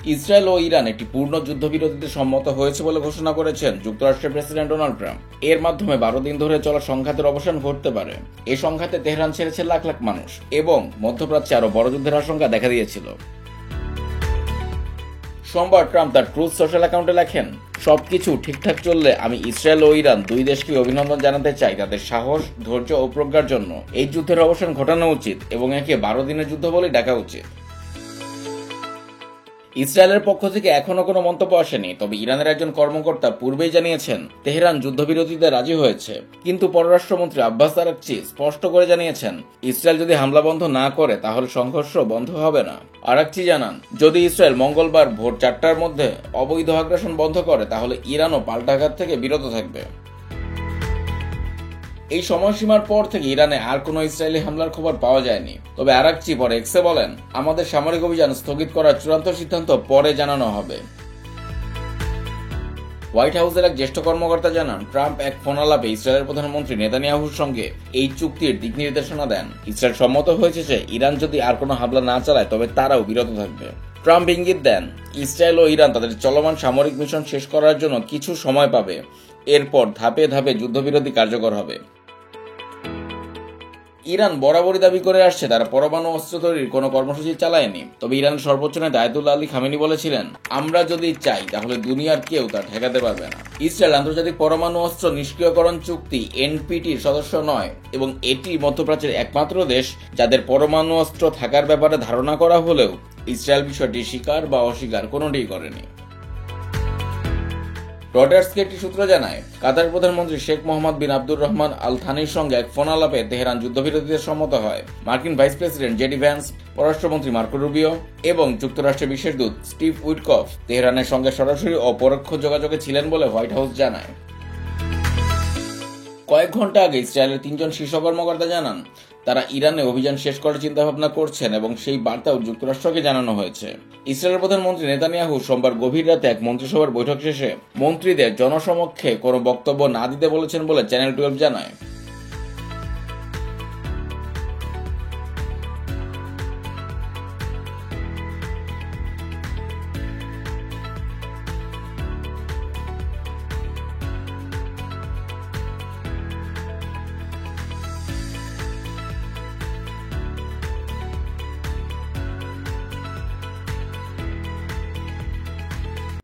Israel ও Iran একটি পূর্ণ যুদ্ধবিরতিতে সম্মত হয়েছে বলে ঘোষণা করেছেন যুক্তরাষ্ট্রের প্রেসিডেন্ট ডোনাল্ড ট্রাম্প। এর মাধ্যমে 12 দিন ধরে চলা সংঘাতের অবসান ঘটতে পারে। এই সংঘাতে তেহরান ছেড়েছে লাখ লাখ মানুষ এবং মধ্যপ্রাচ্যে আরো বড় যুদ্ধের আশঙ্কা দেখা দিয়েছিল। সোমবার ট্রাম্প তার ট্রুথ সোশ্যাল অ্যাকাউন্টে লেখেন, সবকিছু ঠিকঠাক চললে আমি ইসরায়েল ও ইরান দুই দেশকে অভিনন্দন জানাতে চাই তাদের সাহস, ধৈর্য ও প্রজ্ঞার জন্য। এই যুদ্ধের অবসান ঘটানো উচিত এবং একে 12 দিনের যুদ্ধ বলে ডাকা উচিত। ইসরায়েলের পক্ষ থেকে এখনো কোনো মন্তব্য আসেনি, তবে ইরানের একজন কর্মকর্তা পূর্বেই জানিয়েছেন তেহরান যুদ্ধবিরতিতে রাজি হয়েছে। কিন্তু পররাষ্ট্রমন্ত্রী আব্বাস আরাকচি স্পষ্ট করে জানিয়েছেন, ইসরায়েল যদি হামলা বন্ধ না করে তাহলে সংঘর্ষ বন্ধ হবে না। আরাকচি জানান, যদি ইসরায়েল মঙ্গলবার ভোর 4টার মধ্যে অবৈধ আগ্রাসন বন্ধ করে তাহলে ইরানও পাল্টাঘাত থেকে বিরত থাকবে। এই সময়সীমার পর থেকে ইরানে আর কোনো ইসরায়েলি হামলার খবর পাওয়া যায়নি। তবে আরাকচি পরে এক্সে বলেন, আমাদের সামরিক অভিযান স্থগিত করার চূড়ান্ত সিদ্ধান্ত পরে জানানো হবে। হোয়াইট হাউসের এক জ্যেষ্ঠ কর্মকর্তা জানান, ট্রাম্প এক ফোন আলাপে ইসরায়েলের প্রধানমন্ত্রী নেতানিয়াহুর সঙ্গে এই চুক্তির দিক নির্দেশনা দেন। ইসরায়েল সম্মত হয়েছে যে ইরান যদি আর কোনো হামলা না চালায় তবে তারাও বিরত থাকবে। ট্রাম্প ইঙ্গিত দেন, ইসরায়েল ও ইরান তাদের চলমান সামরিক মিশন শেষ করার জন্য কিছু সময় পাবে, এরপর ধাপে ধাপে যুদ্ধবিরতি কার্যকর হবে। ইরান বরাবরই দাবি করে আসছে তারা পরমাণু অস্ত্র তৈরির কোনো কর্মসূচি চালায়নি। তবে ইরানের সর্বোচ্চ নেতা আয়াতুল্লাহ আলী খামেনি বলেছিলেন, আমরা যদি চাই তাহলে দুনিয়ার কেউ তা ঠেকাতে পারবে না। ইসরায়েল আন্তর্জাতিক পরমাণু অস্ত্র নিষ্ক্রিয়করণ চুক্তি এনপিটির সদস্য নয় এবং এটি মধ্যপ্রাচ্যের একমাত্র দেশ যাদের পরমাণু অস্ত্র থাকার ব্যাপারে ধারণা করা হলেও ইসরায়েল বিষয়টি স্বীকার বা অস্বীকার কোনোটিই করেনি। রয়টার্সকে একটি সূত্র জানায়, কাতার প্রধানমন্ত্রী শেখ মোহাম্মদ বিন আব্দুর রহমান আল থানির সঙ্গে এক ফোন আলাপে তেহরান যুদ্ধবিরতিতে সম্মত হয়। মার্কিন ভাইস প্রেসিডেন্ট জেডি ভ্যান্স, পররাষ্ট্রমন্ত্রী মার্কো রুবিও এবং যুক্তরাষ্ট্রের বিশেষ দূত স্টিভ উইটকফ তেহরানের সঙ্গে সরাসরি ও পরোক্ষ যোগাযোগে ছিলেন বলে হোয়াইট হাউস জানায়। কয়েক ঘন্টা আগে ইসরায়েলের 3 জন শীর্ষ কর্মকর্তা জানান, তারা ইরানে অভিযান শেষ করার চিন্তাভাবনা করছেন এবং সেই বার্তাও যুক্তরাষ্ট্রকে জানানো হয়েছে। ইসরায়েলের প্রধানমন্ত্রী নেতানিয়াহু সোমবার গভীর রাতে এক মন্ত্রিসভার বৈঠক শেষে মন্ত্রীদের জনসমক্ষে কোনো বক্তব্য না দিতে বলেছেন বলে চ্যানেল 12 জানায়।